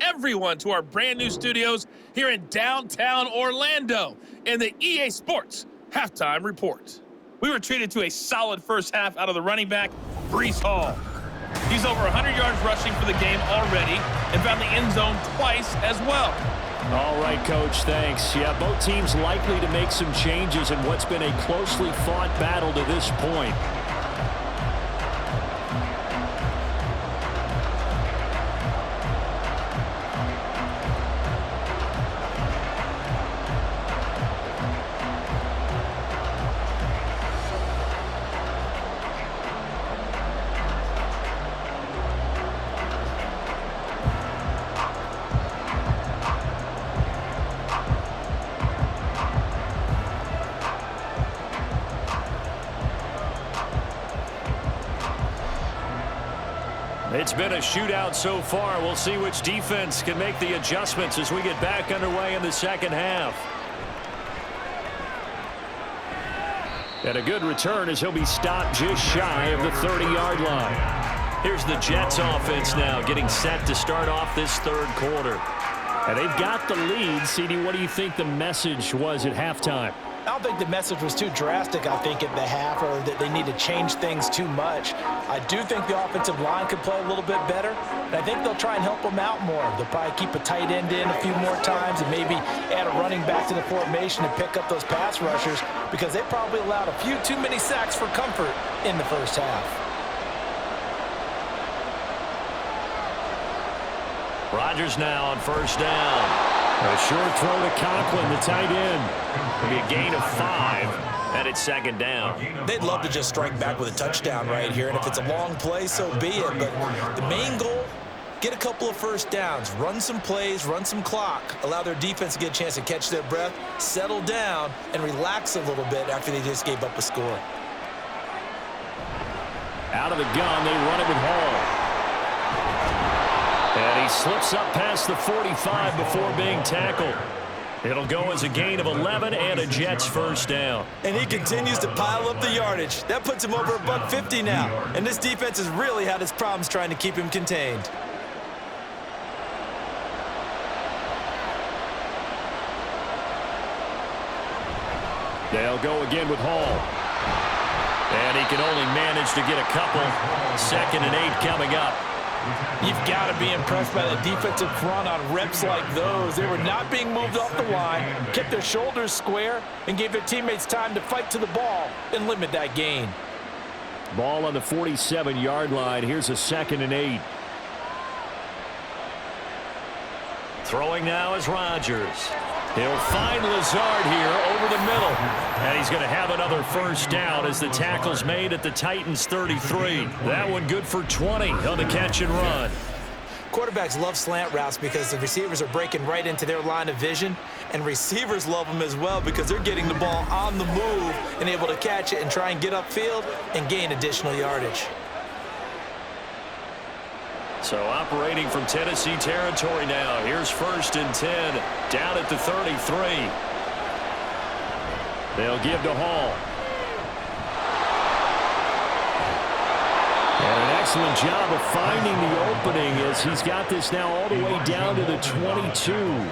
everyone to our brand new studios here in downtown Orlando in the EA Sports Halftime Report. We were treated to a solid first half out of the running back, Breece Hall. He's over 100 yards rushing for the game already and found the end zone twice as well. All right, Coach, thanks. Yeah, both teams likely to make some changes in what's been a closely fought battle to this point. It's been a shootout so far. We'll see which defense can make the adjustments as we get back underway in the second half. And a good return as he'll be stopped just shy of the 30-yard line. Here's the Jets offense now getting set to start off this third quarter. And they've got the lead. CD, what do you think the message was at halftime? I don't think the message was too drastic, I think, at the half, or that they need to change things too much. I do think the offensive line could play a little bit better, and I think they'll try and help them out more. They'll probably keep a tight end in a few more times and maybe add a running back to the formation and pick up those pass rushers, because they probably allowed a few too many sacks for comfort in the first half. Rodgers now on first down. A short throw to Conklin, the tight end. It'll be a gain of 5, and it's second down. They'd love to just strike back with a touchdown right here, and if it's a long play, so be it. But the main goal, get a couple of first downs, run some plays, run some clock, allow their defense to get a chance to catch their breath, settle down, and relax a little bit after they just gave up a score. Out of the gun, they run it with Hall. And he slips up past the 45 before being tackled. It'll go as a gain of 11 and a Jets first down. And he continues to pile up the yardage. That puts him over $150 now. And this defense has really had its problems trying to keep him contained. They'll go again with Hall. And he can only manage to get a couple. 2nd and 8 coming up. You've got to be impressed by the defensive front on reps like those. They were not being moved off the line, kept their shoulders square, and gave their teammates time to fight to the ball and limit that gain. Ball on the 47-yard line. Here's a 2nd and 8. Throwing now is Rodgers. He'll find Lazard here over the middle. And he's going to have another first down as the tackle's made at the Titans' 33. That one good for 20 on the catch and run. Quarterbacks love slant routes because the receivers are breaking right into their line of vision, and receivers love them as well because they're getting the ball on the move and able to catch it and try and get upfield and gain additional yardage. So operating from Tennessee territory now. Here's 1st and 10 down at the 33. They'll give to Hall. And an excellent job of finding the opening as he's got this now all the way down to the 22.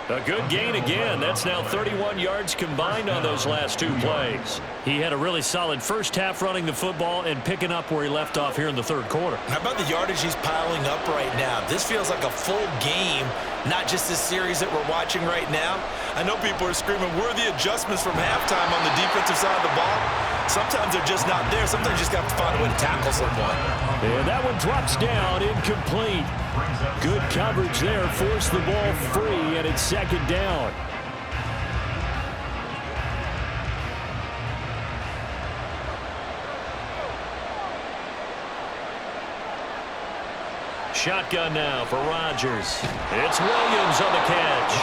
A good gain again. That's now 31 yards combined on those last 2 plays. He had a really solid first half running the football and picking up where he left off here in the third quarter. How about the yardage he's piling up right now? This feels like a full game, not just this series that we're watching right now. I know people are screaming, where are the adjustments from halftime on the defensive side of the ball? Sometimes they're just not there. Sometimes you just have to find a way to tackle someone. And that one drops down, incomplete. Good coverage there, forced the ball free, and it's second down. Shotgun now for Rodgers. It's Williams on the catch.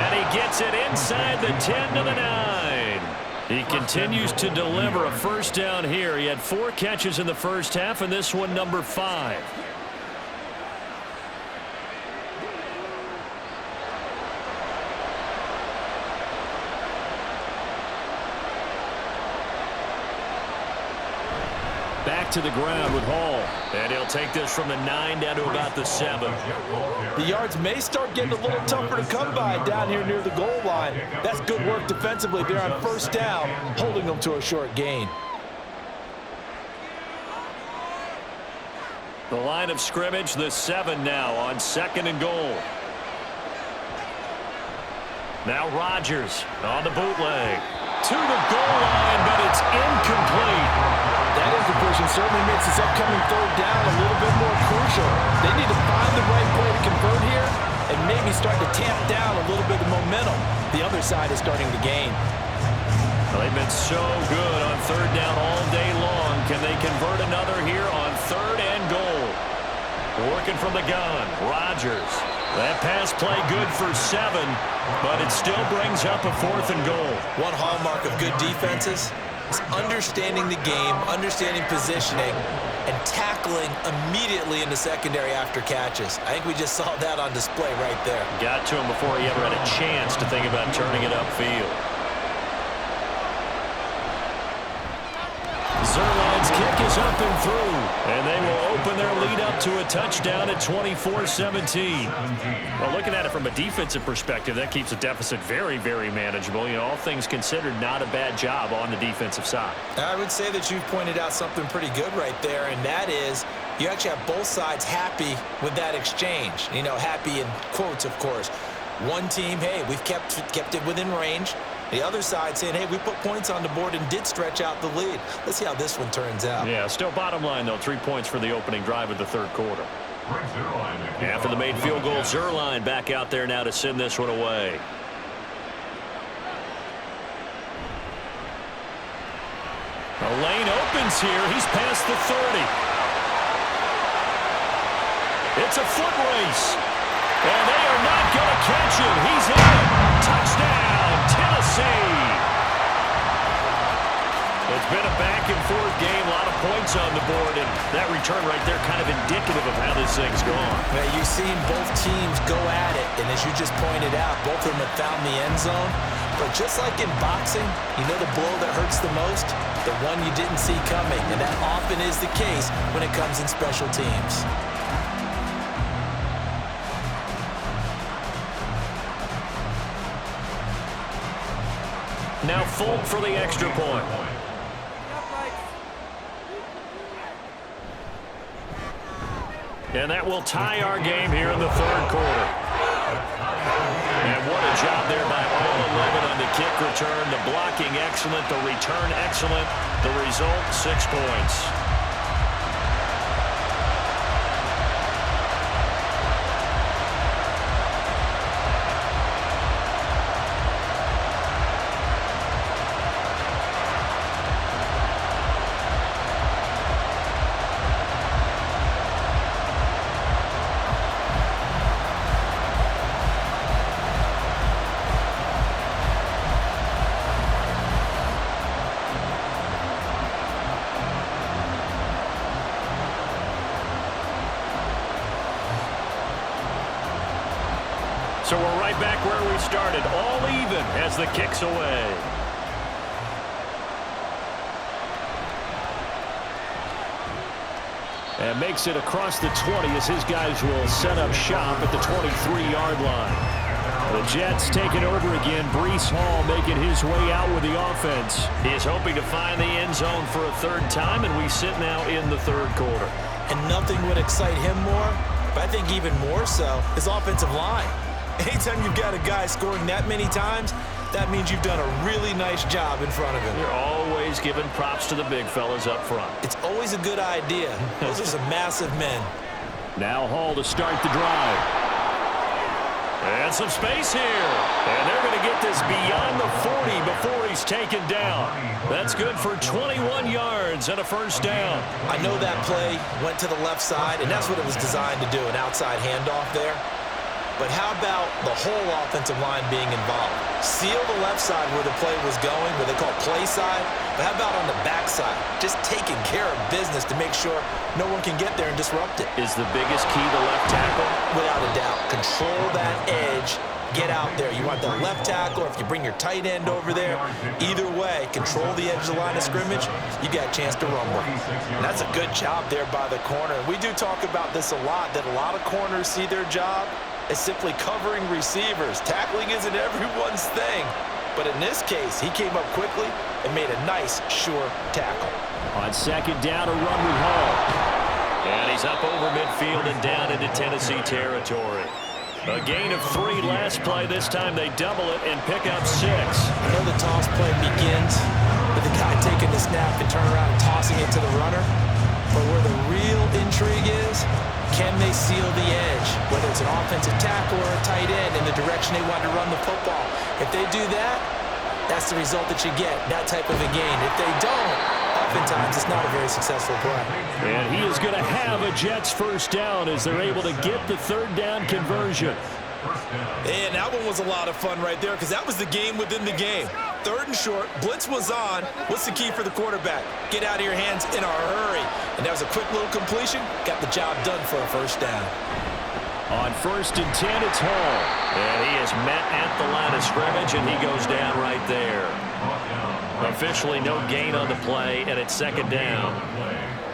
And he gets it inside the 10 to the 9. He continues to deliver a first down here. He had 4 catches in the first half, and this one number 5. back to the ground with Hall. And he'll take this from the 9 down to about the 7. The yards may start getting a little tougher to come by down here near the goal line. That's good work defensively there on first down, holding them to a short gain. The line of scrimmage, the 7 now on 2nd and goal. Now Rodgers on the bootleg. To the goal line, but it's incomplete. That incompletion certainly makes this upcoming 3rd down a little bit more crucial. They need to find the right play to convert here and maybe start to tamp down a little bit of momentum. The other side is starting to gain. Well, they've been so good on 3rd down all day long. Can they convert another here on 3rd and goal? Working from the gun, Rodgers. That pass play good for 7, but it still brings up a 4th and goal. One hallmark of good defenses is understanding the game, understanding positioning, and tackling immediately in the secondary after catches. I think we just saw that on display right there. Got to him before he ever had a chance to think about turning it upfield. Zerline's kick is up and through, and they will open their lead up to a touchdown at 24-17. Well, looking at it from a defensive perspective, that keeps the deficit very, very manageable. You know, all things considered, not a bad job on the defensive side. I would say that you've pointed out something pretty good right there, and that is you actually have both sides happy with that exchange. You know, happy in quotes, of course. One team, hey, we've kept it within range. The other side saying, hey, we put points on the board and did stretch out the lead. Let's see how this one turns out. Yeah, still bottom line, though, 3 points for the opening drive of the 3rd quarter. After the made field goal, Zerline back out there now to send this one away. The lane opens here. He's past the 30. It's a foot race. And they are not going to catch him. He's in. Touchdown, Tennessee. It's been a back-and-forth game, a lot of points on the board, and that return right there kind of indicative of how this thing's gone. Yeah, you've seen both teams go at it, and as you just pointed out, both of them have found the end zone. But just like in boxing, you know the blow that hurts the most? The one you didn't see coming, and that often is the case when it comes in special teams. Now Folk for the extra point. And that will tie our game here in the 3rd quarter. And what a job there by all 11 on the kick return. The blocking excellent, the return excellent. The result, 6 points. So we're right back where we started, all even as the kick's away. And makes it across the 20 as his guys will set up shop at the 23-yard line. The Jets taking over again. Breece Hall making his way out with the offense. He is hoping to find the end zone for a 3rd time, and we sit now in the 3rd quarter. And nothing would excite him more, but I think even more so, his offensive line. Anytime you've got a guy scoring that many times, that means you've done a really nice job in front of him. You're always giving props to the big fellas up front. It's always a good idea. Those are some massive men. Now Hall to start the drive. And some space here. And they're going to get this beyond the 40 before he's taken down. That's good for 21 yards and a 1st down. I know that play went to the left side, and that's what it was designed to do, an outside handoff there. but how about the whole offensive line being involved? Seal the left side where the play was going, where they call play side, but how about on the back side? Just taking care of business to make sure no one can get there and disrupt it. Is the biggest key the left tackle? Without a doubt. Control that edge. Get out there. You want that left tackle, or if you bring your tight end over there, either way, control the edge of the line of scrimmage, you got a chance to rumble. And that's a good job there by the corner. We do talk about this a lot, that a lot of corners see their job as simply covering receivers. Tackling isn't everyone's thing. But in this case, he came up quickly and made a nice, sure tackle. On second down, a run with Hall. And he's up over midfield and down into Tennessee territory. A gain of 3 last play. This time they double it and pick up 6. I know the toss play begins with the guy taking the snap and turn around and tossing it to the runner. But where the real intrigue is, can they seal the edge? Whether it's an offensive tackle or a tight end in the direction they want to run the football. If they do that, that's the result that you get, that type of a gain. If they don't, oftentimes it's not a very successful play. And he is going to have a Jets first down as they're able to get the third down conversion. And that one was a lot of fun right there because that was the game within the game. Third and short, blitz was on. What's the key for the quarterback? Get out of your hands in a hurry. And that was a quick little completion. Got the job done for a first down. On first and 10, it's Hall. And he is met at the line of scrimmage, and he goes down right there. Officially no gain on the play, and it's second down.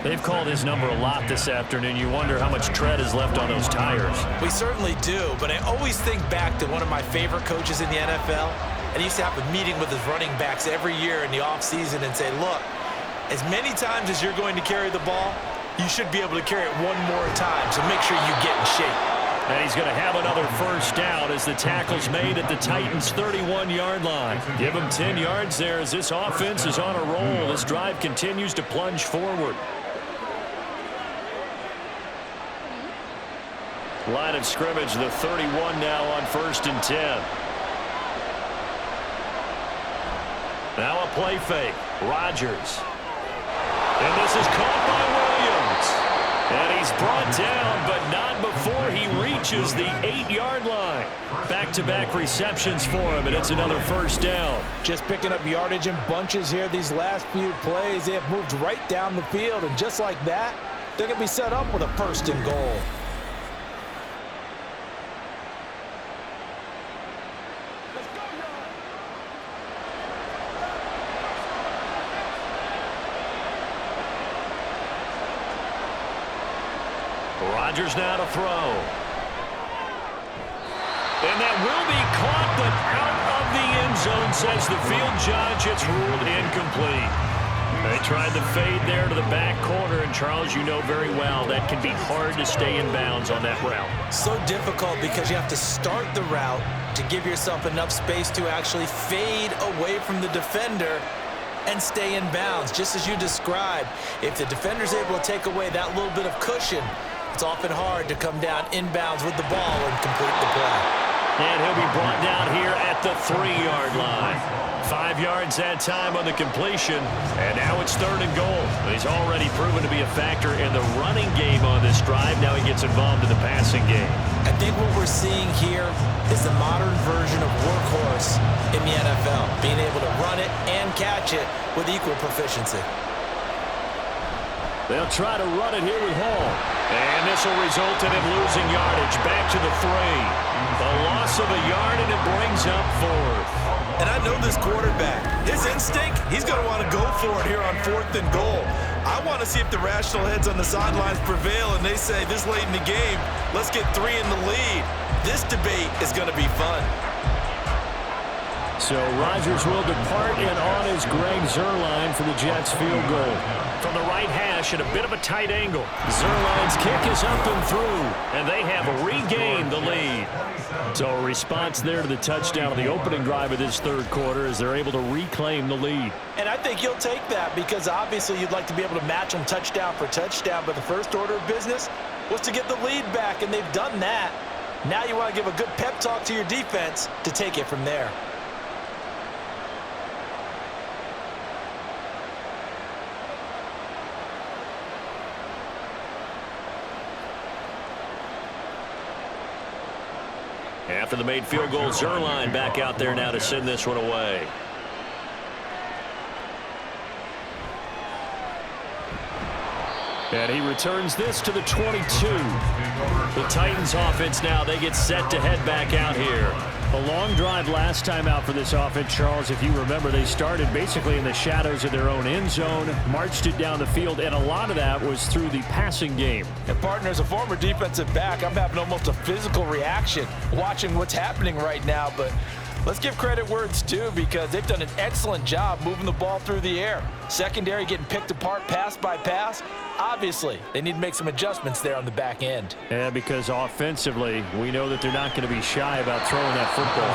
They've called his number a lot this afternoon. You wonder how much tread is left on those tires. We certainly do, but I always think back to one of my favorite coaches in the NFL, and he used to have a meeting with his running backs every year in the offseason and say, look, as many times as you're going to carry the ball, you should be able to carry it one more time, so make sure you get in shape. And he's going to have another first down as the tackle's made at the Titans' 31-yard line. Give him 10 yards there as this offense is on a roll. This drive continues to plunge forward. Line of scrimmage, the 31 now on first and 10. Now a play fake. Rodgers. And this is caught by Williams. And he's brought down, but not before he reaches the 8-yard line. Back-to-back receptions for him, and it's another first down. Just picking up yardage in bunches here these last few plays. They have moved right down the field, and just like that, they're going to be set up with a first and goal. Rodgers now to throw. And that will be caught, but out of the end zone, says the field judge. It's ruled incomplete. They tried the fade there to the back corner, and Charles, you know very well that can be hard to stay in bounds on that route. So difficult because you have to start the route to give yourself enough space to actually fade away from the defender and stay in bounds, just as you described. If the defender's able to take away that little bit of cushion, it's often hard to come down inbounds with the ball and complete the play. And he'll be brought down here at the 3-yard line. 5 yards that time on the completion, and now it's third and goal. He's already proven to be a factor in the running game on this drive. Now he gets involved in the passing game. I think what we're seeing here is the modern version of workhorse in the NFL, being able to run it and catch it with equal proficiency. They'll try to run it here with Hall. And this will result in him losing yardage. Back to the 3. The loss of a yard, and it brings up 4th. And I know this quarterback. His instinct, he's going to want to go for it here on 4th and goal. I want to see if the rational heads on the sidelines prevail, and they say this late in the game, let's get 3 in the lead. This debate is going to be fun. So Rodgers will depart, and on is Greg Zuerlein for the Jets field goal. From the right hash at a bit of a tight angle. Zuerlein's kick is up and through, and they have regained the lead. So a response there to the touchdown of the opening drive of this third quarter as they're able to reclaim the lead. And I think you'll take that because obviously you'd like to be able to match them touchdown for touchdown, but the first order of business was to get the lead back, and they've done that. Now you want to give a good pep talk to your defense to take it from there. After the made field goal, Zerline back out there now to send this one away. And he returns this to the 22. The Titans offense now, they get set to head back out here. A long drive last time out for this offense, Charles. If you remember, they started basically in the shadows of their own end zone, marched it down the field, and a lot of that was through the passing game. And partner, as a former defensive back, I'm having almost a physical reaction watching what's happening right now. But let's give credit where it's due, because they've done an excellent job moving the ball through the air. Secondary getting picked apart pass by pass. Obviously, they need to make some adjustments there on the back end. Yeah, because offensively, we know that they're not going to be shy about throwing that football.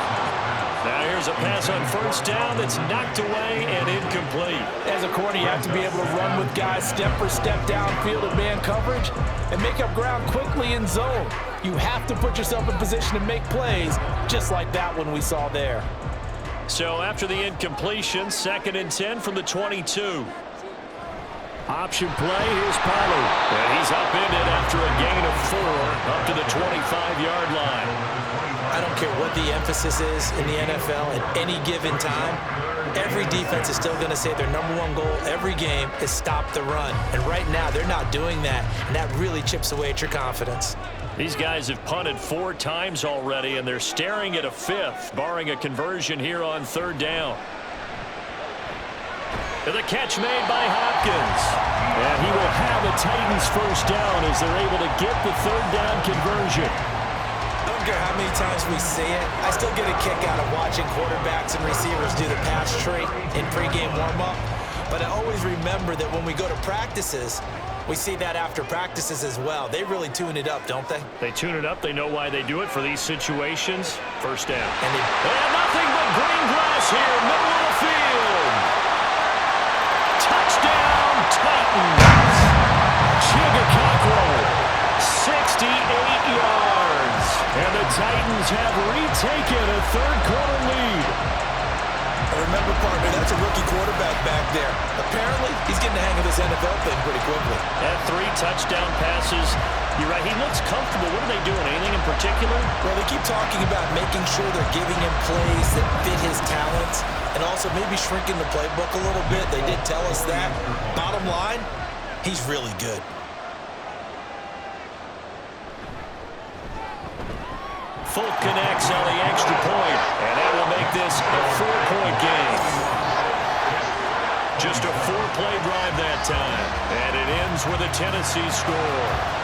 Now here's a pass on first down that's knocked away and incomplete. As a corner, you have to be able to run with guys step for step downfield in man coverage and make up ground quickly in zone. You have to put yourself in position to make plays, just like that one we saw there. So after the incompletion, 2nd and 10 from the 22. Option play, here's Pollard. And he's upended after a gain of 4 up to the 25-yard line. I don't care what the emphasis is in the NFL at any given time. Every defense is still going to say their #1 goal every game is stop the run. And right now, they're not doing that, and that really chips away at your confidence. These guys have punted 4 times already, and they're staring at a 5th, barring a conversion here on 3rd down. The catch made by Hopkins. And he will have a Titans first down as they're able to get the 3rd down conversion. I don't care how many times we see it. I still get a kick out of watching quarterbacks and receivers do the pass tree in pregame warm-up. But I always remember that when we go to practices, we see that after practices as well. They really tune it up, don't they? They tune it up. They know why they do it for these situations. First down. And nothing but green grass here, middle of the field. Touchdown, Titans. Chigakakro, 68 yards. and the Titans have retaken a 3rd quarter lead. remember, partner, that's a rookie quarterback back there. Apparently, he's getting the hang of this NFL thing pretty quickly. Had 3 touchdown passes. You're right, he looks comfortable. What are they doing? Anything in particular? Well, they keep talking about making sure they're giving him plays that fit his talents and also maybe shrinking the playbook a little bit. They did tell us that. Bottom line, he's really good. Folk connects on the extra point, and that will make this a 4-point game. Just a 4-play drive that time, and it ends with a Tennessee score.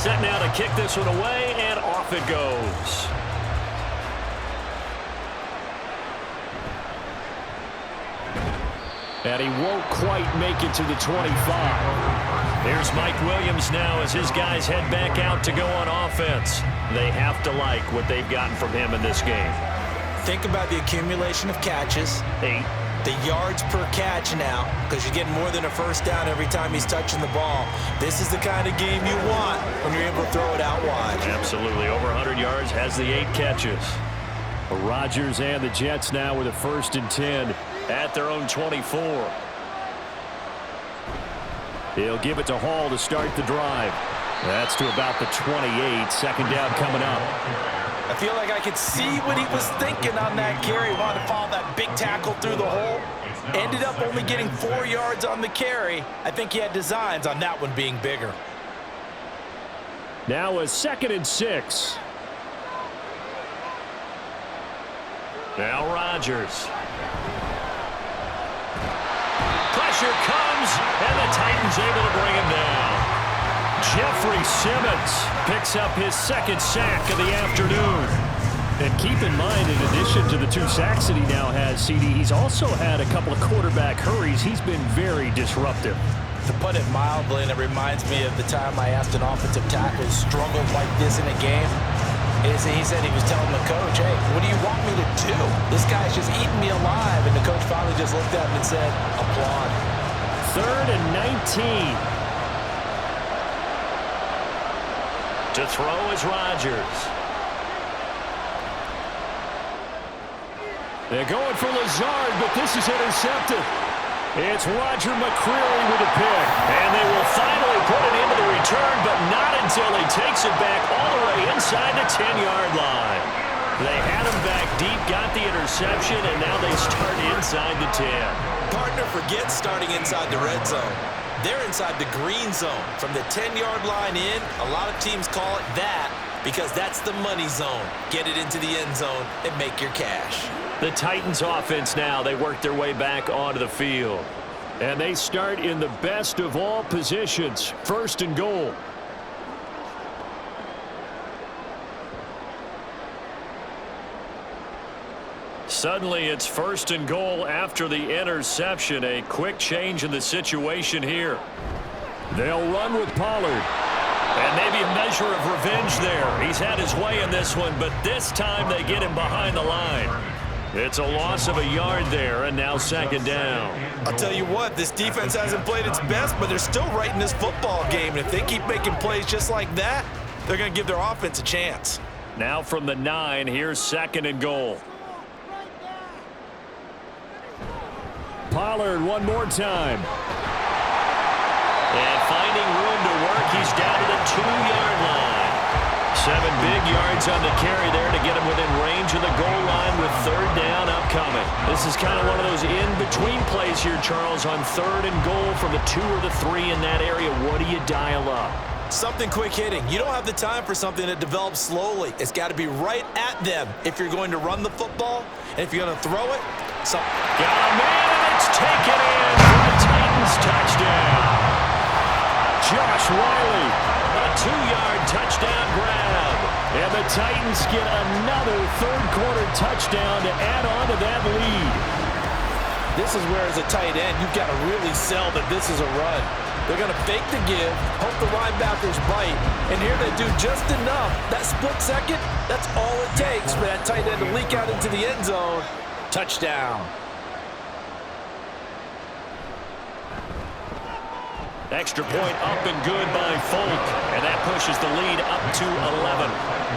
Set now to kick this one away, and off it goes. And he won't quite make it to the 25. There's Mike Williams now as his guys head back out to go on offense. They have to like what they've gotten from him in this game. Think about the accumulation of catches. 8. The yards per catch now, because you're getting more than a first down every time he's touching the ball. This is the kind of game you want when you're able to throw it out wide. Absolutely. Over 100 yards, has the 8 catches. Rodgers and the Jets now with a 1st and 10. At their own 24. He'll give it to Hall to start the drive. That's to about the 28. 2nd down coming up. I feel like I could see what he was thinking on that carry. Wanted to follow that big tackle through the hole. Ended up only getting 4 yards on the carry. I think he had designs on that one being bigger. Now a 2nd and 6. Now Rodgers. Pressure comes, and the Titans able to bring him down. Jeffrey Simmons picks up his 2nd sack of the afternoon. And keep in mind, in addition to the 2 sacks that he now has, CD, he's also had a couple of quarterback hurries. He's been very disruptive. To put it mildly, and it reminds me of the time I asked an offensive tackle who struggled like this in a game. He said he was telling the coach, hey, what do you want me to do? This guy's just eating me alive. And the coach finally just looked at him and said, applaud. 3rd and 19. To throw is Rodgers. They're going for Lazard, but this is intercepted. It's Roger McCreary with a pick. And they will finally put it into the return, but not until he takes it back all the way inside the 10-yard line. They had him back deep, got the interception, and now they start inside the 10. Partner, forget starting inside the red zone. They're inside the green zone. From the 10-yard line in, a lot of teams call it that because that's the money zone. Get it into the end zone and make your cash. The Titans offense now, they work their way back onto the field. And they start in the best of all positions, 1st and goal. Suddenly it's 1st and goal after the interception. A quick change in the situation here. They'll run with Pollard. And maybe a measure of revenge there. He's had his way in this one, but this time they get him behind the line. It's a loss of a yard there, and now 2nd down. I'll tell you what, this defense hasn't played its best, but they're still right in this football game. And if they keep making plays just like that, they're going to give their offense a chance. Now from the 9, here's 2nd and goal. Pollard one more time. And finding room to work, he's down to the 2-yard line. 7 big yards on the carry there to get him within range of the goal line with 3rd down upcoming. This is kind of one of those in-between plays here, Charles, on 3rd and goal from the 2 or the 3 in that area. What do you dial up? Something quick hitting. You don't have the time for something that develops slowly. It's got to be right at them if you're going to run the football. And if you're going to throw it, got a man, and it's taken in for a Titans touchdown. Josh Wiley, a 2-yard touchdown grab. And the Titans get another 3rd-quarter touchdown to add on to that lead. This is where, as a tight end, you've got to really sell that this is a run. They're going to fake the give, hope the linebackers bite, and here they do just enough. That split second, that's all it takes for that tight end to leak out into the end zone. Touchdown. Extra point up and good by Folk, and that pushes the lead up to 11.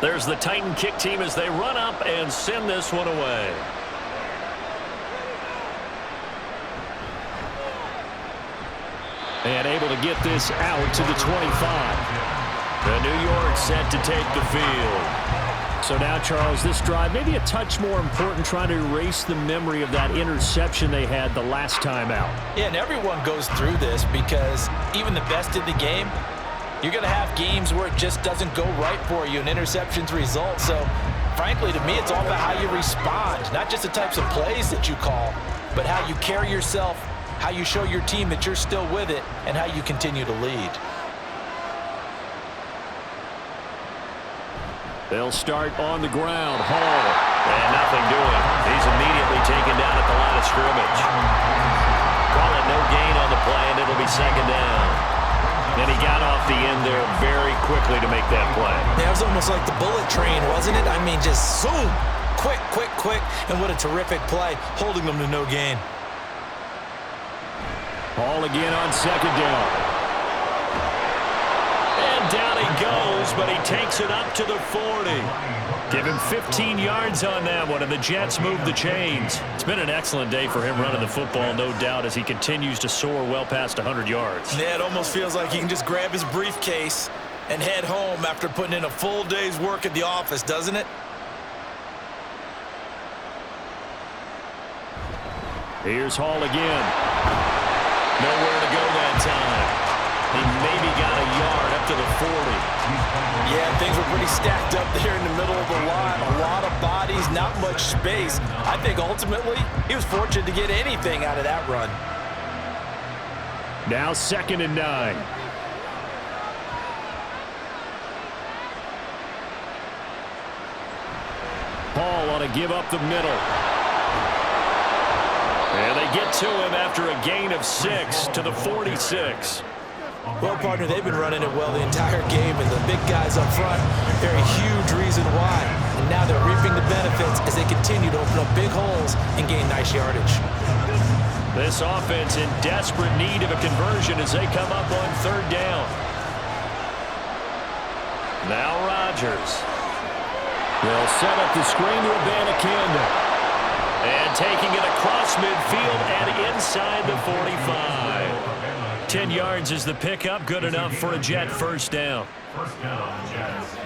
There's the Titan kick team as they run up and send this one away. And able to get this out to the 25. The New York set to take the field. So now, Charles, this drive maybe a touch more important, trying to erase the memory of that interception they had the last time out. Yeah, and everyone goes through this because even the best in the game, you're going to have games where it just doesn't go right for you and interceptions result. So, frankly, to me, it's all about how you respond, not just the types of plays that you call, but how you carry yourself, how you show your team that you're still with it, and how you continue to lead. They'll start on the ground. Hall. And nothing doing. He's immediately taken down at the line of scrimmage. Call it no gain on the play, and it'll be 2nd down. And he got off the end there very quickly to make that play. Yeah, it was almost like the bullet train, wasn't it? I mean, just zoom. Quick, quick, quick. And what a terrific play, holding them to no gain. Hall again on 2nd down. And down he goes, but he takes it up to the 40. Give him 15 yards on that one, and the Jets move the chains. It's been an excellent day for him running the football, no doubt, as he continues to soar well past 100 yards. Yeah, it almost feels like he can just grab his briefcase and head home after putting in a full day's work at the office, doesn't it? Here's Hall again. Nowhere to go that time. He maybe got a yard up to the 40. Yeah, things were pretty stacked up there in the middle of the line. A lot of bodies, not much space. I think ultimately he was fortunate to get anything out of that run. Now 2nd and 9. Paul on a give up the middle. And they get to him after a gain of 6 to the 46. Well, partner, they've been running it well the entire game, and the big guys up front, they're a huge reason why. And now they're reaping the benefits as they continue to open up big holes and gain nice yardage. This offense in desperate need of a conversion as they come up on 3rd down. Now Rodgers. They'll set up the screen to Abanikanda. And taking it across midfield and inside the 45. 10 yards is the pickup, good enough for a Jet first down. Jets.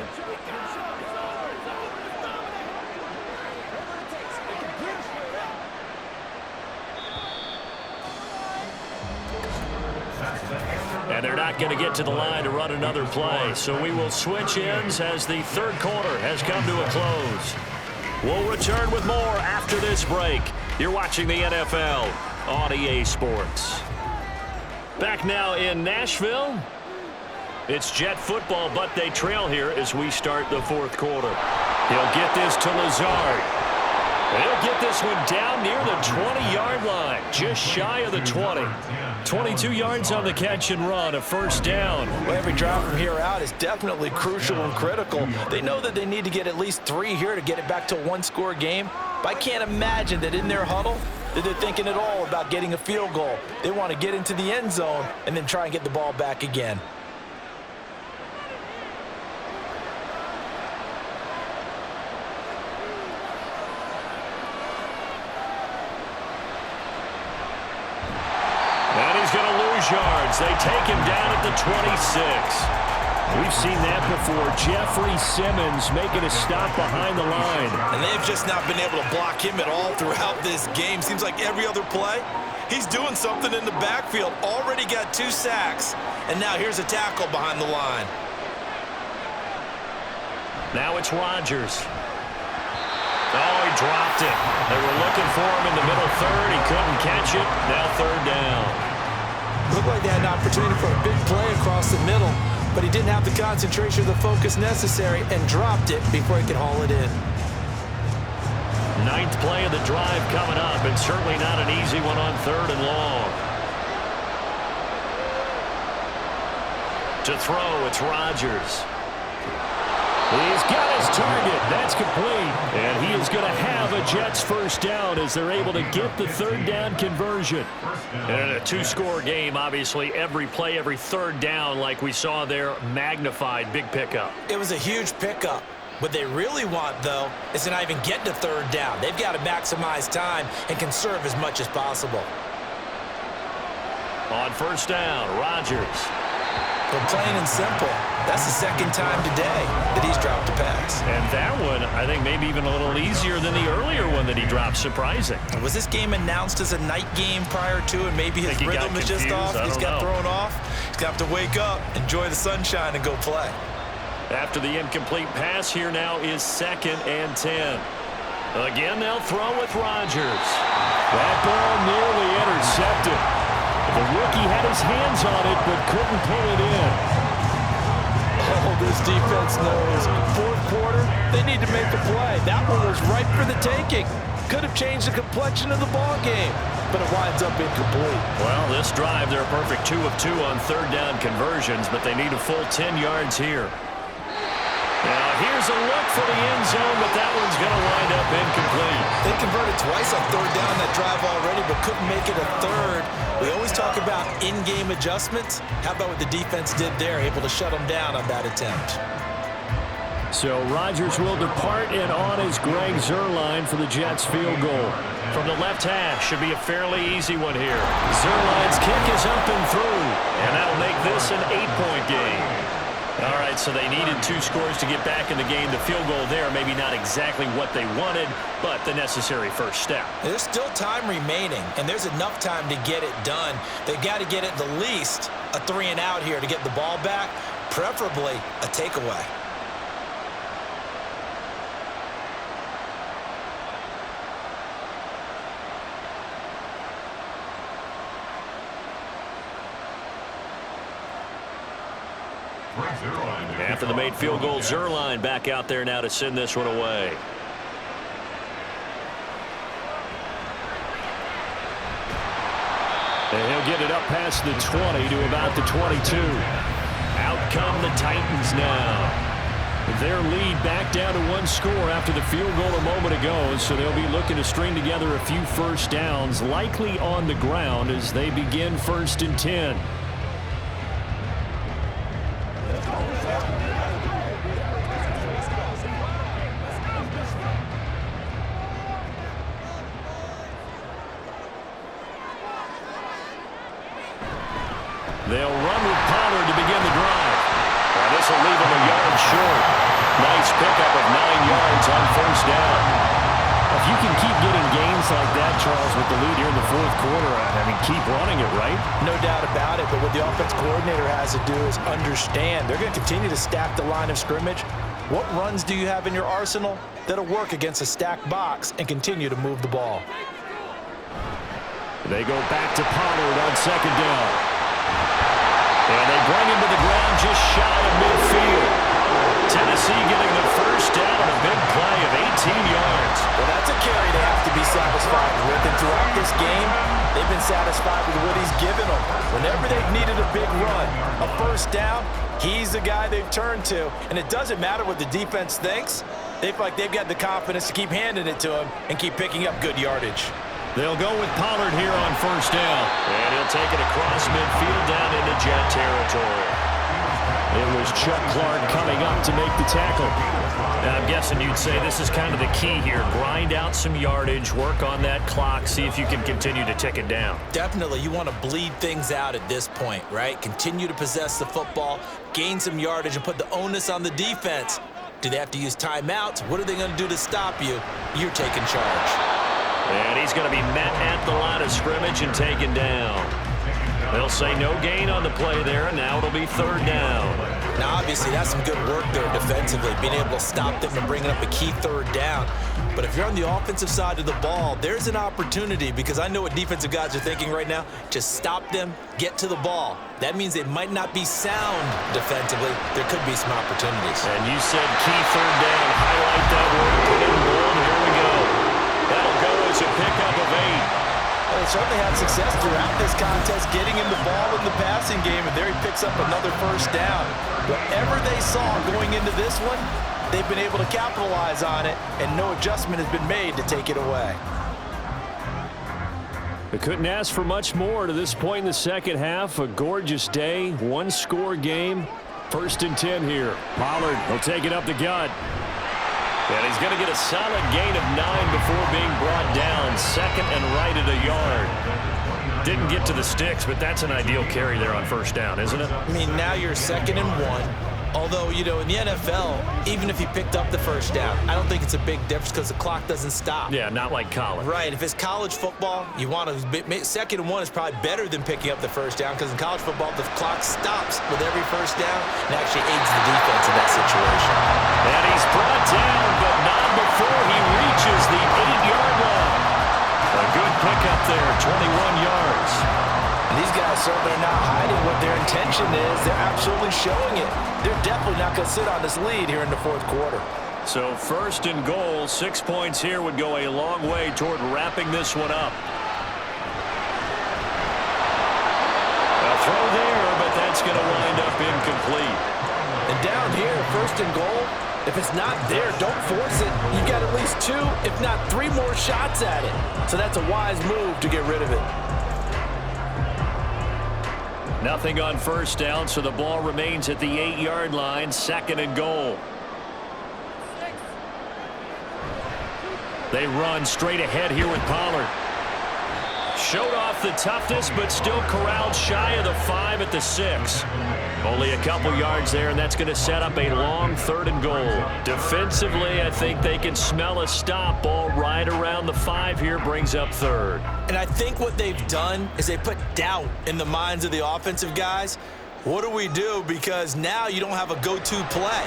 And they're not going to get to the line to run another play, so we will switch ends as the 3rd quarter has come to a close. We'll return with more after this break. You're watching the NFL on EA Sports. Back now in Nashville. It's Jet football, but they trail here as we start the 4th quarter. He'll get this to Lazard. He'll get this one down near the 20-yard line, just shy of the 20. 22 yards on the catch and run, a first down. Well, every drive from here out is definitely crucial and critical. They know that they need to get at least 3 here to get it back to a 1-score game. But I can't imagine that in their huddle that they're thinking at all about getting a field goal. They want to get into the end zone and then try and get the ball back again. Yards. They take him down at the 26. We've seen that before. Jeffrey Simmons making a stop behind the line. And they've just not been able to block him at all throughout this game. Seems like every other play, he's doing something in the backfield. Already got 2 sacks, and now here's a tackle behind the line. Now it's Rodgers. Oh, he dropped it. They were looking for him in the middle 3rd. He couldn't catch it. Now 3rd down. Looked like they had an opportunity for a big play across the middle, but he didn't have the concentration or the focus necessary and dropped it before he could haul it in. 9th play of the drive coming up, and certainly not an easy one on 3rd and long. To throw, it's Rodgers. He's got his target. That's complete. And he is going to have a Jets first down as they're able to get the 3rd down conversion. And in a 2-score game, obviously, every play, every 3rd down, like we saw there, magnified, big pickup. It was a huge pickup. What they really want, though, is to not even get to 3rd down. They've got to maximize time and conserve as much as possible. On first down, Rodgers. But plain and simple, that's the 2nd time today that he's dropped a pass. And that one, I think, maybe even a little easier than the earlier one that he dropped. Surprising. Was this game announced as a night game prior to, and maybe his rhythm is just off? He's got thrown off. He's going to have to wake up, enjoy the sunshine, and go play. After the incomplete pass, here now is 2nd and 10. Again, they'll throw with Rodgers. That ball nearly intercepted. The rookie had his hands on it, but couldn't pull it in. Oh, this defense knows. 4th quarter, they need to make a play. That one was ripe for the taking. Could have changed the complexion of the ball game, but it winds up incomplete. Well, this drive, they're a perfect 2 of 2 on 3rd down conversions, but they need a full 10 yards here. Now, here's a look for the end zone, but that one's going to wind up incomplete. They converted twice on 3rd down that drive already, but couldn't make it a 3rd. We always talk about in-game adjustments. How about what the defense did there, able to shut them down on that attempt? So Rodgers will depart, and on is Greg Zuerlein for the Jets field goal. From the left hash, should be a fairly easy one here. Zuerlein's kick is up and through, and that'll make this an 8-point game. All right, so they needed 2 scores to get back in the game. The field goal there, maybe not exactly what they wanted, but the necessary first step. There's still time remaining, and there's enough time to get it done. They've got to get at the least a 3-and-out here to get the ball back. preferably a takeaway. After the made field goal, Zuerlein back out there now to send this one away. And he'll get it up past the 20 to about the 22. Out come the Titans now. Their lead back down to one score after the field goal a moment ago, so they'll be looking to string together a few first downs, likely on the ground as they begin 1st and 10. They'll run with Pollard to begin the drive. Well, this will leave him a yard short. Nice pickup of 9 yards on 1st down. If you can keep getting gains like that, Charles, with the lead here in the 4th quarter, I mean, keep running it, right? No doubt about it, but what the offense coordinator has to do is understand they're going to continue to stack the line of scrimmage. What runs do you have in your arsenal that'll work against a stacked box and continue to move the ball? They go back to Pollard on 2nd down. And they bring him to the ground just shy of midfield. Tennessee getting the 1st down on a big play of 18 yards. Well, that's a carry they have to be satisfied with. And throughout this game, they've been satisfied with what he's given them. Whenever they've needed a big run, a 1st down, he's the guy they've turned to. And it doesn't matter what the defense thinks. They feel like they've got the confidence to keep handing it to him and keep picking up good yardage. They'll go with Pollard here on 1st down. And he'll take it across midfield down into Jet territory. It was Chuck Clark coming up to make the tackle. Now, I'm guessing you'd say this is kind of the key here. Grind out some yardage, work on that clock, see if you can continue to tick it down. Definitely, you want to bleed things out at this point, right? Continue to possess the football, gain some yardage, and put the onus on the defense. Do they have to use timeouts? What are they going to do to stop you? You're taking charge. And he's going to be met at the line of scrimmage and taken down. They'll say no gain on the play there, and now it'll be 3rd down. Now, obviously, that's some good work there defensively, being able to stop them and bringing up a key 3rd down. But if you're on the offensive side of the ball, there's an opportunity, because I know what defensive guys are thinking right now. Just stop them, get to the ball. That means it might not be sound defensively. There could be some opportunities. And you said key 3rd down. Highlight that word, put it in bold. Here we go. That'll go as a pickup of 8. Well, they certainly had success throughout this contest, getting him the ball in the passing game, and there he picks up another 1st down. Whatever they saw going into this one, they've been able to capitalize on it, and no adjustment has been made to take it away. They couldn't ask for much more to this point in the 2nd half. A gorgeous day, 1-score game. 1st and 10 here. Pollard will take it up the gut. And he's going to get a solid gain of 9 before being brought down. 2nd and right at a yard. Didn't get to the sticks, but that's an ideal carry there on 1st down, isn't it? I mean, now you're 2nd and 1. Although, you know, in the NFL, even if he picked up the 1st down, I don't think it's a big difference because the clock doesn't stop. Yeah, not like college. Right. If it's college football, you want to 2nd and 1 is probably better than picking up the 1st down, because in college football, the clock stops with every 1st down and actually aids the defense in that situation. And he's brought down, but not before he reaches the 8-yard line. A good pickup there, 21 yards. And these guys certainly are not hiding what their intention is. They're absolutely showing it. They're definitely not going to sit on this lead here in the 4th quarter. So 1st and goal, 6 points here would go a long way toward wrapping this one up. A throw there, but that's going to wind up incomplete. And down here, 1st and goal, if it's not there, don't force it. You've got at least 2, if not 3 more shots at it. So that's a wise move to get rid of it. Nothing on 1st down, so the ball remains at the 8-yard line, 2nd and goal. They run straight ahead here with Pollard. Showed off the toughness, but still corralled shy of the 5 at the 6. Only a couple yards there, and that's going to set up a long 3rd and goal. Defensively, I think they can smell a stop. Ball right around the 5 here, brings up 3rd. And I think what they've done is they put doubt in the minds of the offensive guys. What do? Because now you don't have a go-to play.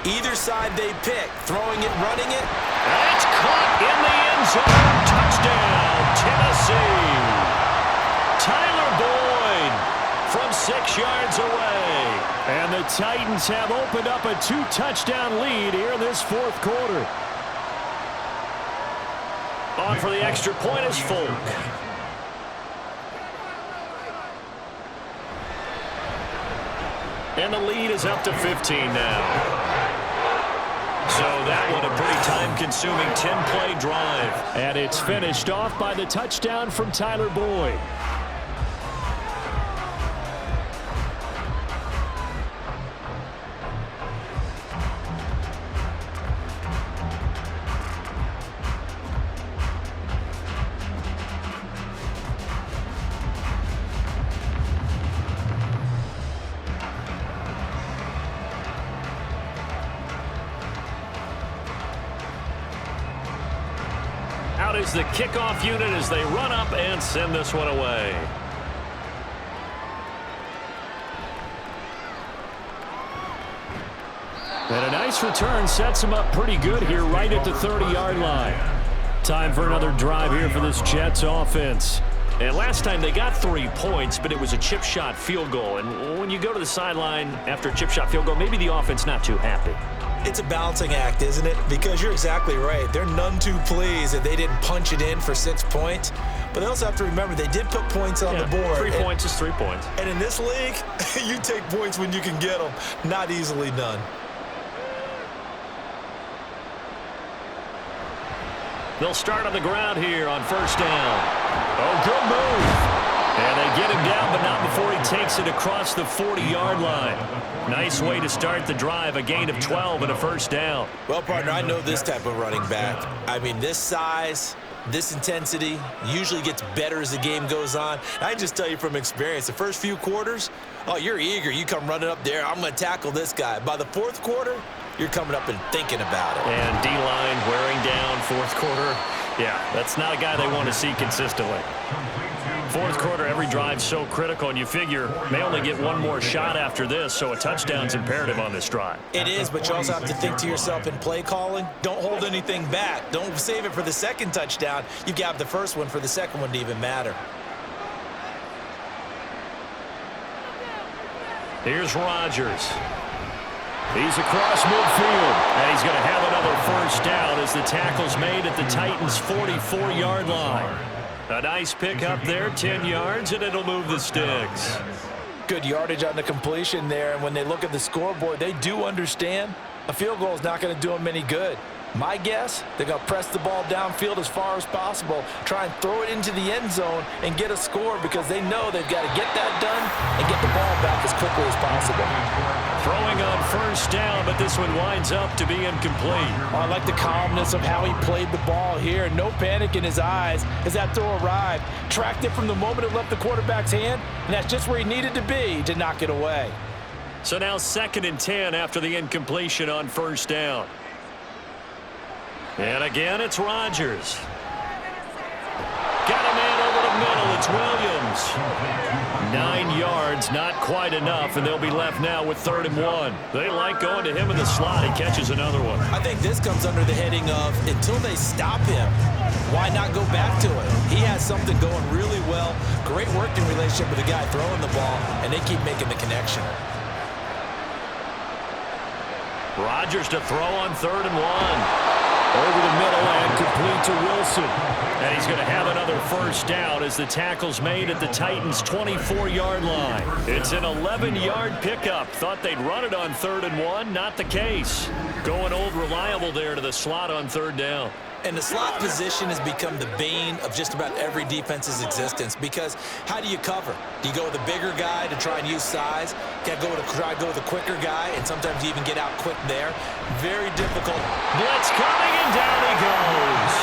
Either side they pick, throwing it, running it. That's caught in the end zone. Touchdown, Tennessee. Tyler Boyd from 6 yards away. And the Titans have opened up a 2-touchdown lead here in this fourth quarter. On for the extra point is Folk. And the lead is up to 15 now. So that one a pretty time-consuming 10-play drive. And it's finished off by the touchdown from Tyler Boyd. Out is the kickoff unit as they run up and send this one away. And a nice return sets him up pretty good here right at the 30-yard line. Time for another drive here for this Jets offense. And last time they got 3 points, but it was a chip shot field goal. And when you go to the sideline after a chip shot field goal, maybe the offense not too happy. It's a balancing act, isn't it? Because you're exactly right. They're none too pleased that they didn't punch it in for 6 points. But they also have to remember they did put points on the board. 3 points is 3 points. And in this league, you take points when you can get them. Not easily done. They'll start on the ground here on first down. Oh, good move. And they get him down, but not before he takes it across the 40-yard line. Nice way to start the drive, a gain of 12 and a first down. Well, partner, I know this type of running back. I mean, this size, this intensity usually gets better as the game goes on. I can just tell you from experience, the first few quarters, oh, you're eager. You come running up there, I'm going to tackle this guy. By the fourth quarter, you're coming up and thinking about it. And D-line wearing down fourth quarter. Yeah, that's not a guy they want to see consistently. Fourth quarter, every drive so critical, and you figure may only get one more shot after this, so a touchdown's imperative on this drive. It is, but you also have to think to yourself in play calling, don't hold anything back. Don't save it for the second touchdown. You've got the first one for the second one to even matter. Here's Rodgers. He's across midfield. And he's going to have another first down as the tackle's made at the Titans' 44-yard line. A nice pick up there, 10 yards, and it'll move the sticks. Good yardage on the completion there, and when they look at the scoreboard, they do understand a field goal is not going to do them any good. My guess, they're going to press the ball downfield as far as possible, try and throw it into the end zone and get a score because they know they've got to get that done and get the ball back as quickly as possible. Throwing on first down, but this one winds up to be incomplete. Oh, I like the calmness of how he played the ball here. No panic in his eyes as that throw arrived. Tracked it from the moment it left the quarterback's hand, and that's just where he needed to be to knock it away. So now 2nd and 10 after the incompletion on first down. And again, it's Rodgers. Got a man over the middle. It's Williams. 9 yards, not quite enough, and they'll be left now with 3rd and 1. They like going to him in the slot. He catches another one. I think this comes under the heading of until they stop him, why not go back to him? He has something going really well. Great working relationship with the guy throwing the ball, and they keep making the connection. Rodgers to throw on 3rd and 1. Over the middle and complete to Wilson. And he's going to have another first down as the tackle's made at the Titans' 24-yard line. It's an 11-yard pickup. Thought they'd run it on 3rd and 1. Not the case. Going old reliable there to the slot on 3rd down. And the slot position has become the bane of just about every defense's existence because how do you cover? Do you go with a bigger guy to try and use size? Try to go with a quicker guy, and sometimes you even get out quick there. Very difficult. Blitz coming, and down he goes.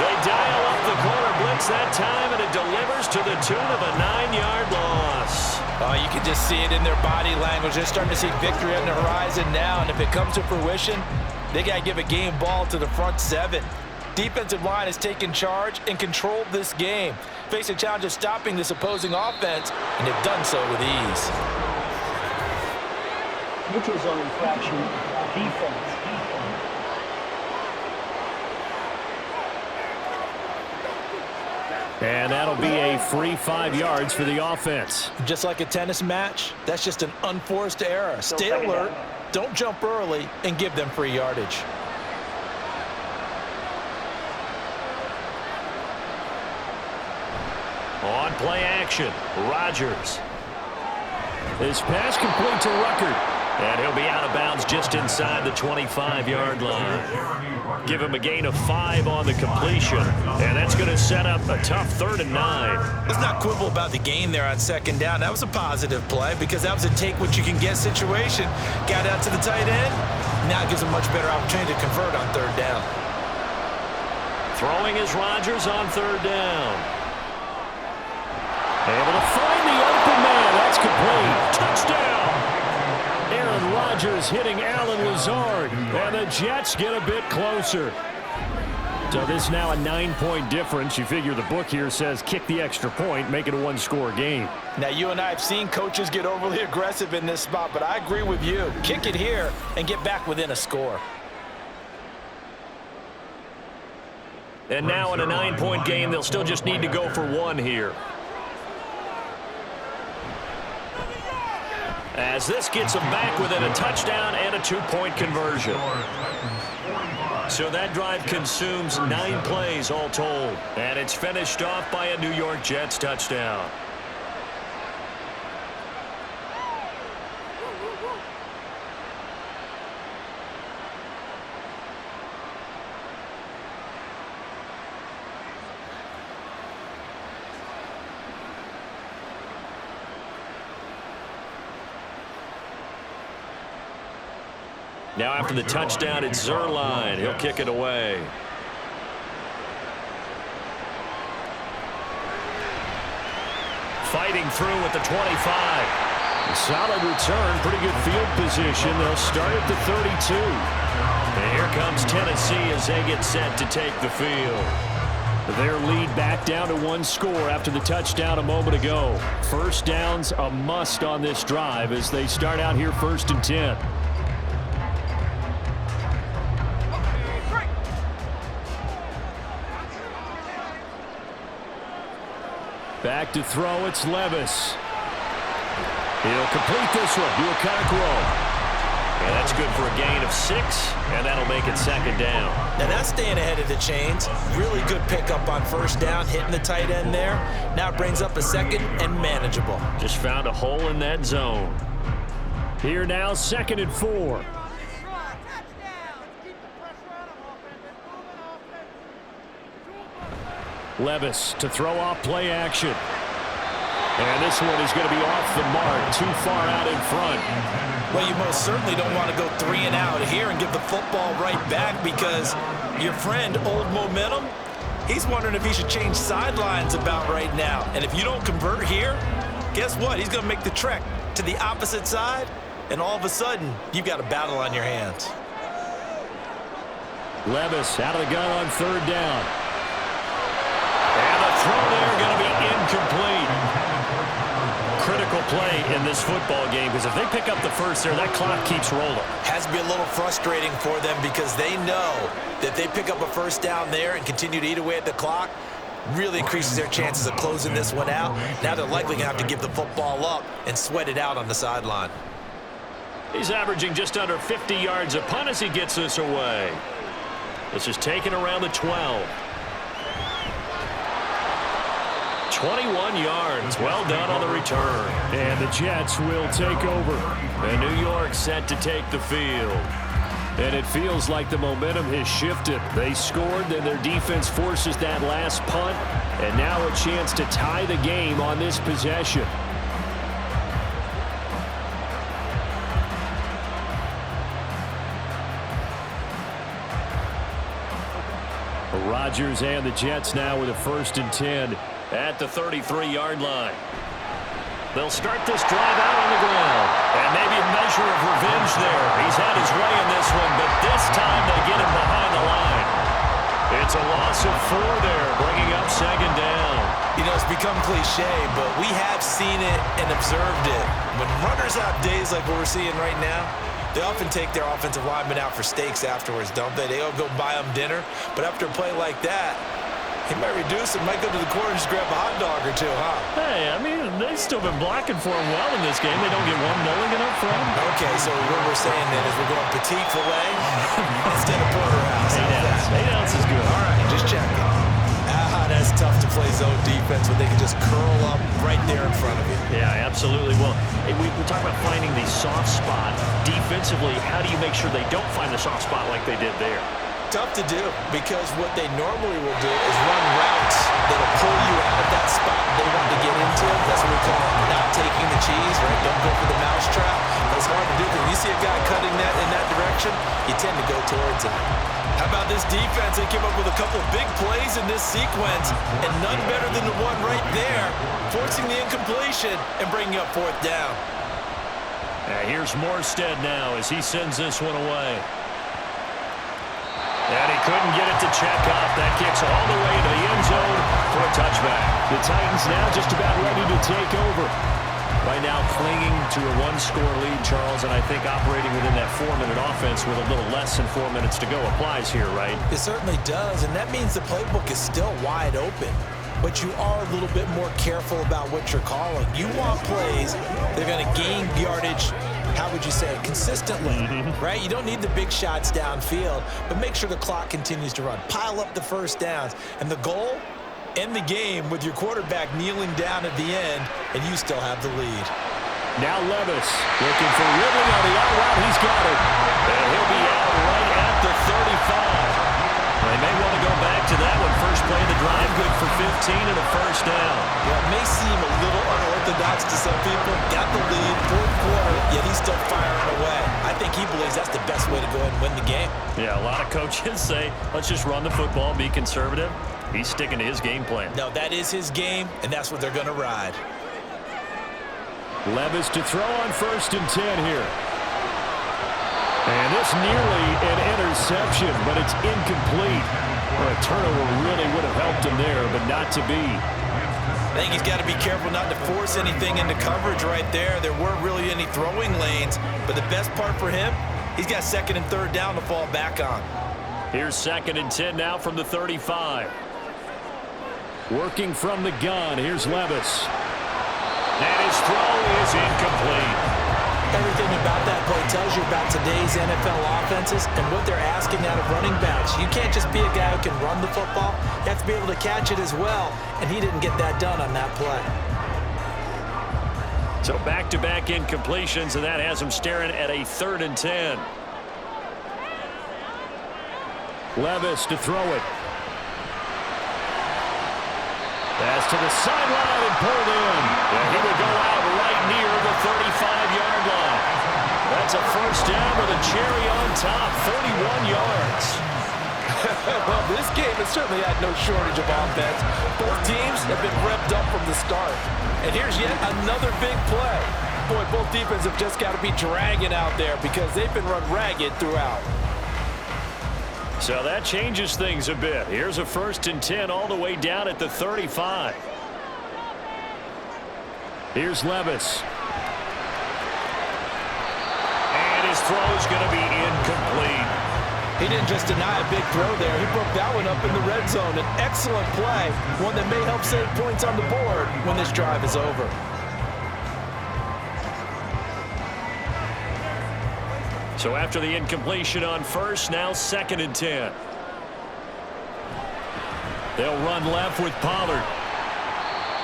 They dial up the corner blitz that time, and it delivers to the tune of a 9-yard loss. Oh, you can just see it in their body language. They're starting to see victory on the horizon now, and if it comes to fruition, they got to give a game ball to the front 7. Defensive line has taken charge and controlled this game. Facing a challenge of stopping this opposing offense, and they've done so with ease. neutral zone infraction, defense. And that'll be a free 5 yards for the offense. Just like a tennis match, that's just an unforced error. Stay alert, don't jump early, and give them free yardage. On play action, Rodgers. This pass complete to Ruckert. And he'll be out of bounds just inside the 25-yard line. Give him a gain of 5 on the completion. And that's going to set up a tough 3rd and 9. Let's not quibble about the gain there on 2nd down. That was a positive play because that was a take-what-you-can-get situation. Got out to the tight end. Now it gives him a much better opportunity to convert on 3rd down. Throwing is Rodgers on 3rd down. Able to find the open man. That's complete. Touchdown. Aaron Rodgers hitting Allen Lazard. And the Jets get a bit closer. So this is now a 9-point difference. You figure the book here says kick the extra point, make it a 1-score game. Now, you and I have seen coaches get overly aggressive in this spot, but I agree with you. Kick it here and get back within a score. And now in a 9-point game, they'll still just need to go for 1 here. As this gets them back within a touchdown and a 2-point conversion. So that drive consumes 9 plays all told. And it's finished off by a New York Jets touchdown. Now after the touchdown, it's Zerline. He'll kick it away. Fighting through at the 25. Solid return, pretty good field position. They'll start at the 32. And here comes Tennessee as they get set to take the field. Their lead back down to 1 score after the touchdown a moment ago. First down's a must on this drive as they start out here 1st and 10. Back to throw, it's Levis. He'll complete this one to Okonkwo. And that's good for a gain of 6, and that'll make it 2nd down. Now that's staying ahead of the chains. Really good pickup on 1st down, hitting the tight end there. Now it brings up a 2nd and manageable. Just found a hole in that zone. Here now, 2nd and 4. Levis to throw off play action. And this one is going to be off the mark, too far out in front. Well, you most certainly don't want to go 3 and out here and give the football right back because your friend, Old Momentum, he's wondering if he should change sidelines about right now. And if you don't convert here, guess what? He's going to make the trek to the opposite side, and all of a sudden, you've got a battle on your hands. Levis out of the gun on 3rd down. And the throw there going to be incomplete. Critical play in this football game because if they pick up the first there, that clock keeps rolling. Has to be a little frustrating for them because they know that they pick up a 1st down there and continue to eat away at the clock, really increases their chances of closing this one out. Now they're likely going to have to give the football up and sweat it out on the sideline. He's averaging just under 50 yards a punt as he gets this away. This is taken around the 12. 21 yards. Well done on the return. And the Jets will take over. And New York set to take the field. And it feels like the momentum has shifted. They scored, then their defense forces that last punt. And now a chance to tie the game on this possession. Rodgers and the Jets now with a 1st and 10. At the 33-yard line. They'll start this drive out on the ground. And maybe a measure of revenge there. He's had his way in this one, but this time they get him behind the line. It's a loss of 4 there, bringing up 2nd down. You know, it's become cliche, but we have seen it and observed it. When runners have days like what we're seeing right now, they often take their offensive linemen out for steaks afterwards, don't they? They all go buy them dinner. But after a play like that, he might reduce it, might go to the corner and just grab a hot dog or two, huh? Hey, I mean, they've still been blocking for him well in this game. They don't get one mulligan up front. Okay, so what we're saying then is we're going petite filet instead of porterhouse. 8 ounces is good. All right, just checking. That's tough to play zone defense when they can just curl up right there in front of you. Yeah, absolutely. Well, we talk about finding the soft spot. Defensively, how do you make sure they don't find the soft spot like they did there? Tough to do, because what they normally will do is run routes that'll pull you out of that spot they want to get into. That's what we call not taking the cheese, right? Don't go for the mousetrap. That's hard to do, because you see a guy cutting that in that direction, you tend to go towards him. How about this defense? They came up with a couple of big plays in this sequence, and none better than the one right there, forcing the incompletion and bringing up 4th down. Here's Morstead now as he sends this one away. And he couldn't get it to check up. That kicks all the way to the end zone for a touchback. The Titans now just about ready to take over. Right now clinging to a 1-score lead, Charles, and I think operating within that 4-minute offense with a little less than 4 minutes to go applies here, right? It certainly does, and that means the playbook is still wide open. But you are a little bit more careful about what you're calling. You want plays that are going to gain yardage, how would you say, consistently, right? You don't need the big shots downfield, but make sure the clock continues to run. Pile up the first downs. And the goal? End the game with your quarterback kneeling down at the end, and you still have the lead. Now Levis looking for Ridley on the out route. He's got it. And he'll be out right at the 35. They may want to go back to that one. First play of the drive, good for 15 and a first down. Yeah, it may seem a little unorthodox to some people. Got the lead, 4th quarter, yet he's still firing away. I think he believes that's the best way to go ahead and win the game. Yeah, a lot of coaches say, let's just run the football, be conservative. He's sticking to his game plan. No, that is his game, and that's what they're going to ride. Levis to throw on 1st and 10 here. And this nearly an interception, but it's incomplete. Well, a turnover really would have helped him there, but not to be. I think he's got to be careful not to force anything into coverage right there. There weren't really any throwing lanes, but the best part for him, he's got 2nd and 3rd down to fall back on. Here's 2nd and 10 now from the 35. Working from the gun, here's Levis. And his throw is incomplete. Everything about that play tells you about today's NFL offenses and what they're asking out of running backs. You can't just be a guy who can run the football. You have to be able to catch it as well, and he didn't get that done on that play. So back-to-back incompletions, and that has him staring at a 3rd and 10. Levis to throw it. Pass to the sideline and pulled in. And he would go out right near the 35-yard line. That's a first down with a cherry on top, 31 yards. Well, this game has certainly had no shortage of offense. Both teams have been revved up from the start. And here's yet another big play. Boy, both defenses have just got to be dragging out there because they've been run ragged throughout. So that changes things a bit. Here's a 1st and 10 all the way down at the 35. Here's Levis. And his throw's going to be incomplete. He didn't just deny a big throw there. He broke that one up in the red zone. An excellent play, one that may help save points on the board when this drive is over. So after the incompletion on 1st, now 2nd and 10. They'll run left with Pollard.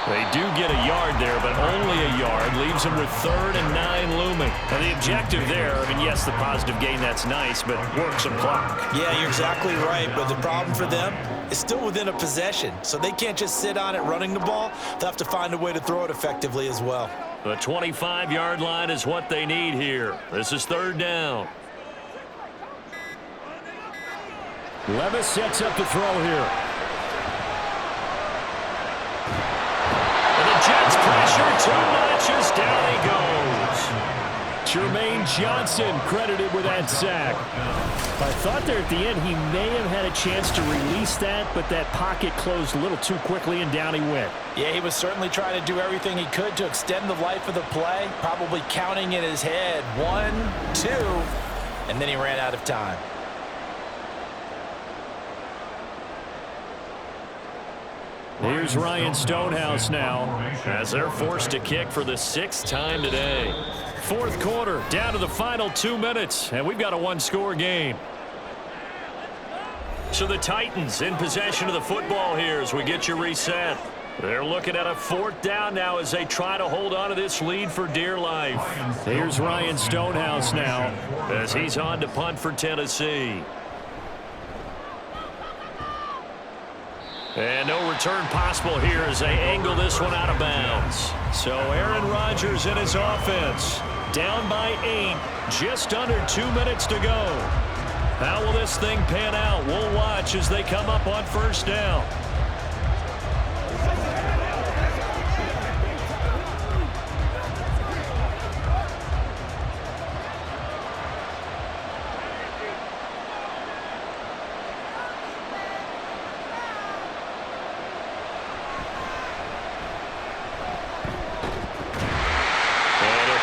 They do get a yard there, but only a yard. Leaves them with 3rd and 9 looming. And the objective there, I mean, yes, the positive gain, that's nice, but work some clock. Yeah, you're exactly right, but the problem for them is still within a possession, so they can't just sit on it running the ball. They'll have to find a way to throw it effectively as well. The 25-yard line is what they need here. This is 3rd down. Levis sets up the throw here. And the Jets pressure too much as down he goes. Jermaine Johnson credited with that sack. I thought there at the end he may have had a chance to release that, but that pocket closed a little too quickly, and down he went. Yeah, he was certainly trying to do everything he could to extend the life of the play, probably counting in his head 1, 2, and then he ran out of time. Here's Ryan Stonehouse now as they're forced to kick for the 6th time today. 4th quarter, down to the final 2 minutes, and we've got a one-score game. So the Titans in possession of the football here as we get you reset. They're looking at a 4th down now as they try to hold on to this lead for dear life. Here's Ryan Stonehouse now as he's on to punt for Tennessee. And no return possible here as they angle this one out of bounds. So Aaron Rodgers in his offense. Down by 8. Just under 2 minutes to go. How will this thing pan out? We'll watch as they come up on 1st down.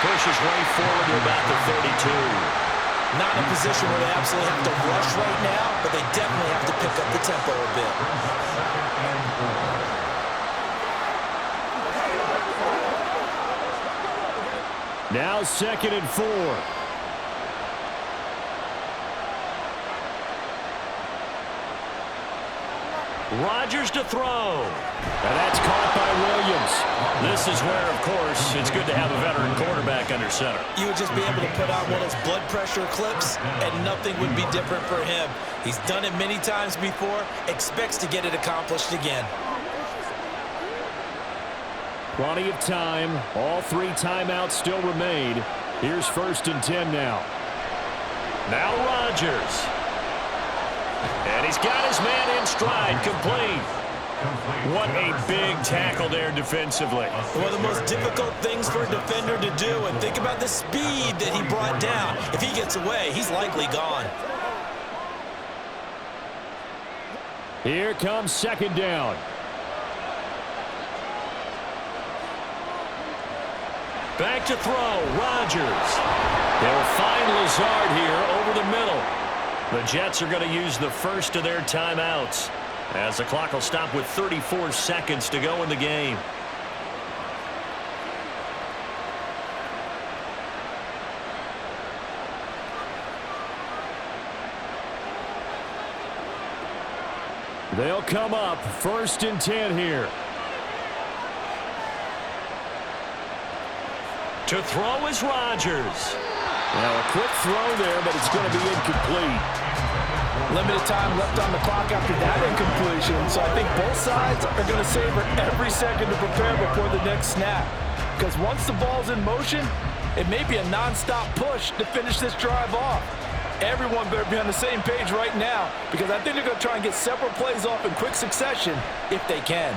Pushes way forward to about the 32. Not in a position where they absolutely have to rush right now, but they definitely have to pick up the tempo a bit. Now 2nd and 4. Rodgers to throw. And that's caught by Williams. This is where, of course, it's good to have a veteran quarterback under center. You would just be able to put out one of those blood pressure clips, and nothing would be different for him. He's done it many times before, expects to get it accomplished again. Plenty of time. All 3 timeouts still remain. Here's 1st and 10 now. Now Rodgers. And he's got his man in stride, complete. What a big tackle there defensively. One of the most difficult things for a defender to do, and think about the speed that he brought down. If he gets away, he's likely gone. Here comes 2nd down. Back to throw, Rodgers. They'll find Lazard here over the middle. The Jets are going to use the first of their timeouts as the clock will stop with 34 seconds to go in the game. They'll come up 1st and 10 here. To throw is Rodgers. Now a quick throw there, but it's going to be incomplete. Limited time left on the clock after that incompletion, so I think both sides are going to savor every second to prepare before the next snap. Because once the ball's in motion, it may be a non-stop push to finish this drive off. Everyone better be on the same page right now, because I think they're going to try and get several plays off in quick succession if they can.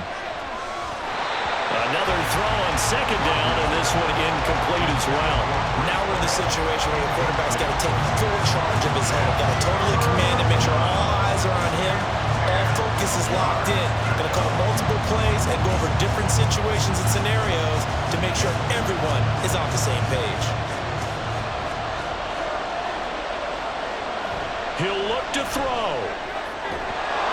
Another throw on 2nd down, and this one incomplete as well. Now we're in the situation where the quarterback's got to take full charge of his head. Got to totally command and make sure all eyes are on him. All focus is locked in. Going to call multiple plays and go over different situations and scenarios to make sure everyone is on the same page. He'll look to throw.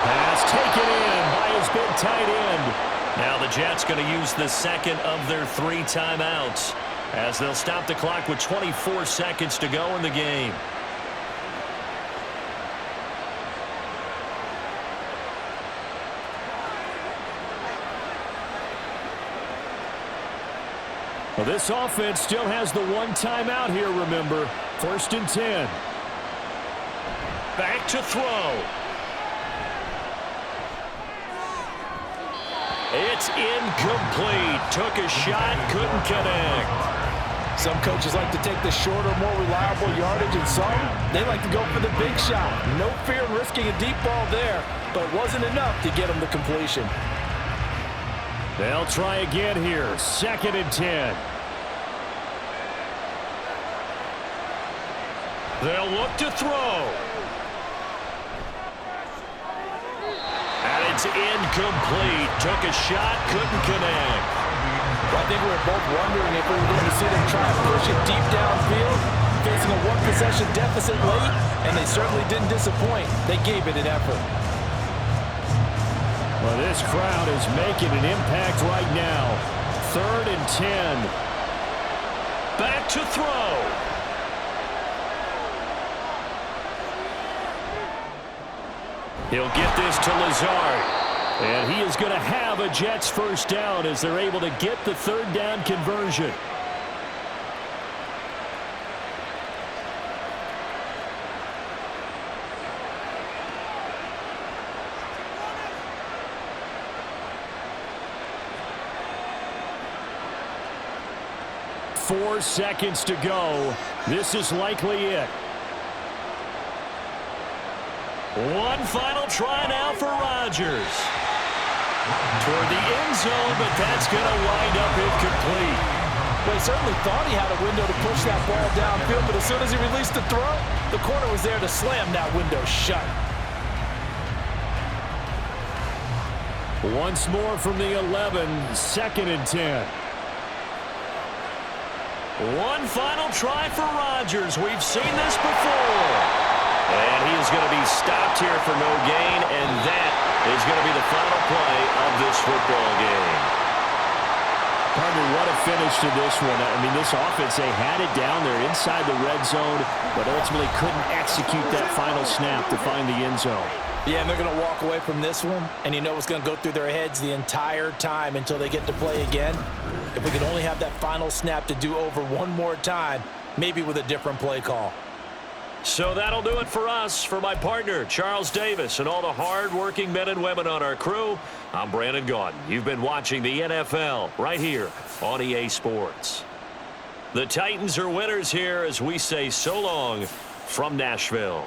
Pass taken in by his big tight end. Now the Jets going to use the 2nd of their 3 timeouts as they'll stop the clock with 24 seconds to go in the game. Well, this offense still has the 1 timeout here, remember. 1st and 10. Back to throw. It's incomplete. Took a shot, couldn't connect. Some coaches like to take the shorter, more reliable yardage, and some, they like to go for the big shot. No fear in risking a deep ball there, but it wasn't enough to get them the completion. They'll try again here. 2nd and 10. They'll look to throw. And it's incomplete. Took a shot, couldn't connect. Well, I think we were both wondering if we were going to see them try to push it deep downfield, facing a one-possession deficit late, and they certainly didn't disappoint. They gave it an effort. Well, this crowd is making an impact right now. 3rd and 10. Back to throw. He'll get this to Lazard. And he is going to have a Jets first down as they're able to get the 3rd down conversion. Four seconds to go. This is likely it. One final try now for Rodgers. Toward the end zone, but that's going to wind up incomplete. Well, he certainly thought he had a window to push that ball downfield, but as soon as he released the throw, the corner was there to slam that window shut. Once more from the 11, 2nd and 10. One final try for Rodgers. We've seen this before. And he is going to be stopped here for no gain, and that is going to be the final play of this football game. Partner, what a finish to this one. I mean, this offense, they had it down there inside the red zone, but ultimately couldn't execute that final snap to find the end zone. Yeah, and they're going to walk away from this one, and you know what's going to go through their heads the entire time until they get to play again. If we could only have that final snap to do over one more time, maybe with a different play call. So that'll do it for us. For my partner, Charles Davis, and all the hard-working men and women on our crew, I'm Brandon Gaudin. You've been watching the NFL right here on EA Sports. The Titans are winners here as we say so long from Nashville.